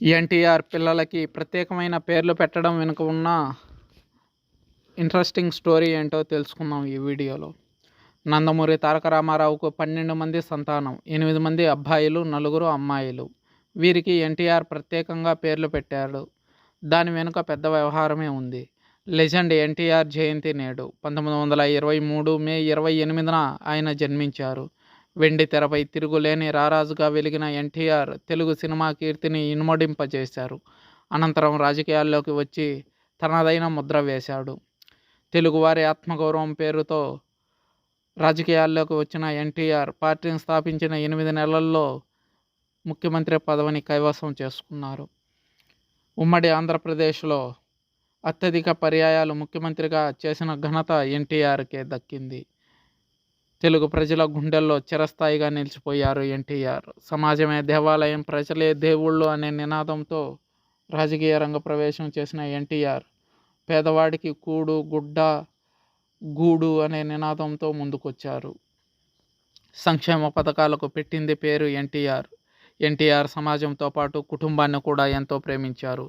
ఎన్టీఆర్ పిల్లలకి ప్రత్యేకమైన పేర్లు పెట్టడం వెనుక ఉన్న ఇంట్రెస్టింగ్ స్టోరీ ఏంటో తెలుసుకుందాం ఈ వీడియోలో. నందమూరి తారక రామారావుకు 12 మంది సంతానం, 8 మంది అబ్బాయిలు, 4 అమ్మాయిలు. వీరికి ఎన్టీఆర్ ప్రత్యేకంగా పేర్లు పెట్టాడు. దాని వెనుక పెద్ద వ్యవహారమే ఉంది. లెజెండ్ ఎన్టీఆర్ జయంతి నేడు 1923 మే 28న ఆయన జన్మించారు. వెండి తెరపై తిరుగులేని రారాజుగా వెలిగిన ఎన్టీఆర్ తెలుగు సినిమా కీర్తిని ఇనుమడింపజేశారు. అనంతరం రాజకీయాల్లోకి వచ్చి తనదైన ముద్ర వేశాడు. తెలుగువారి ఆత్మగౌరవం పేరుతో రాజకీయాల్లోకి వచ్చిన ఎన్టీఆర్ పార్టీని స్థాపించిన 8 నెలల్లో ముఖ్యమంత్రి పదవిని కైవసం చేసుకున్నారు. ఉమ్మడి ఆంధ్రప్రదేశ్లో అత్యధిక పర్యాయాలు ముఖ్యమంత్రిగా చేసిన ఘనత ఎన్టీఆర్కే దక్కింది. తెలుగు ప్రజల గుండెల్లో చిరస్థాయిగా నిలిచిపోయారు ఎన్టీఆర్. సమాజమే దేవాలయం, ప్రజలే దేవుళ్ళు అనే నినాదంతో రాజకీయ రంగ ప్రవేశం చేసిన ఎన్టీఆర్ పేదవాడికి కూడు, గుడ్డ, గూడు అనే నినాదంతో ముందుకొచ్చారు. సంక్షేమ పథకాలకు పెట్టింది పేరు ఎన్టీఆర్. ఎన్టీఆర్ సమాజంతో పాటు కుటుంబాన్ని కూడా ఎంతో ప్రేమించారు.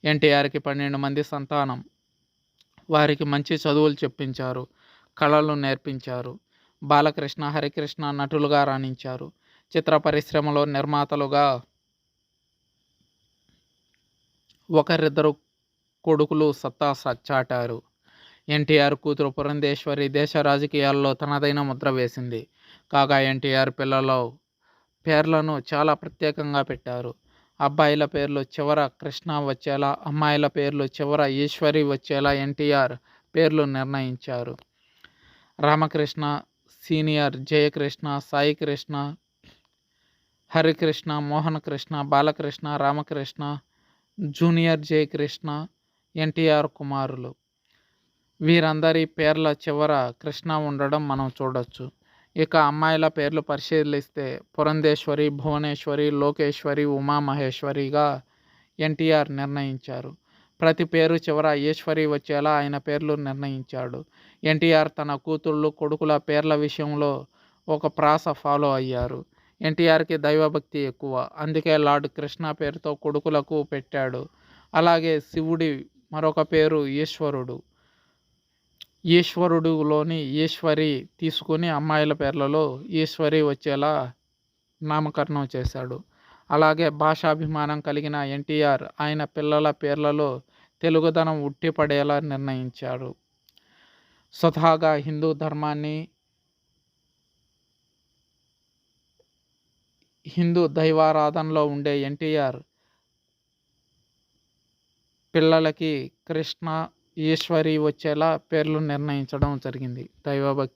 ఎన్టీఆర్కి 12 మంది సంతానం. వారికి మంచి చదువులు చెప్పించారు, కళలు నేర్పించారు. బాలకృష్ణ, హరికృష్ణ నటులుగా రాణించారు. చిత్ర పరిశ్రమలో నిర్మాతలుగా ఒకరిద్దరు కొడుకులు సత్తా చాటారు. ఎన్టీఆర్ కూతురు పురంధేశ్వరి దేశ రాజకీయాల్లో తనదైన ముద్ర వేసింది. కాగా ఎన్టీఆర్ పిల్లల పేర్లను చాలా ప్రత్యేకంగా పెట్టారు. అబ్బాయిల పేర్లు చివర కృష్ణ వచ్చేలా, అమ్మాయిల పేర్లు చివర ఈశ్వరి వచ్చేలా ఎన్టీఆర్ పేర్లు నిర్ణయించారు. రామకృష్ణ సీనియర్, జయకృష్ణ, సాయికృష్ణ, హరికృష్ణ, మోహన్ కృష్ణ, బాలకృష్ణ, రామకృష్ణ, జూనియర్ జయకృష్ణ ఎన్టీఆర్ కుమారులు. వీరందరి పేర్ల చివర కృష్ణ ఉండడం మనం చూడొచ్చు. ఇక అమ్మాయిల పేర్లు పరిశీలిస్తే పురంధేశ్వరి, భువనేశ్వరి, లోకేశ్వరి, ఉమామహేశ్వరిగా ఎన్టీఆర్ నిర్ణయించారు. ప్రతి పేరు చివర ఈశ్వరి వచ్చేలా ఆయన పేర్లు నిర్ణయించాడు. ఎన్టీఆర్ తన కూతుళ్ళు, కొడుకుల పేర్ల విషయంలో ఒక ప్రాస ఫాలో అయ్యారు. ఎన్టీఆర్కి దైవభక్తి ఎక్కువ, అందుకే లార్డ్ కృష్ణ పేరుతో కొడుకులకు పెట్టాడు. అలాగే శివుడి మరొక పేరు ఈశ్వరుడు. ఈశ్వరుడులోని ఈశ్వరి తీసుకుని అమ్మాయిల పేర్లలో ఈశ్వరి వచ్చేలా నామకరణం చేశాడు. అలాగే భాషాభిమానం కలిగిన ఎన్టీఆర్ ఆయన పిల్లల పేర్లలో తెలుగుదనం ఉట్టిపడేలా నిర్ణయించాడు. స్వతహాగా హిందూ ధర్మాన్ని, హిందూ దైవారాధనలో ఉండే ఎన్టీఆర్ పిల్లలకి కృష్ణ, ఈశ్వరి వచ్చేలా పేర్లు నిర్ణయించడం జరిగింది. దైవభక్తి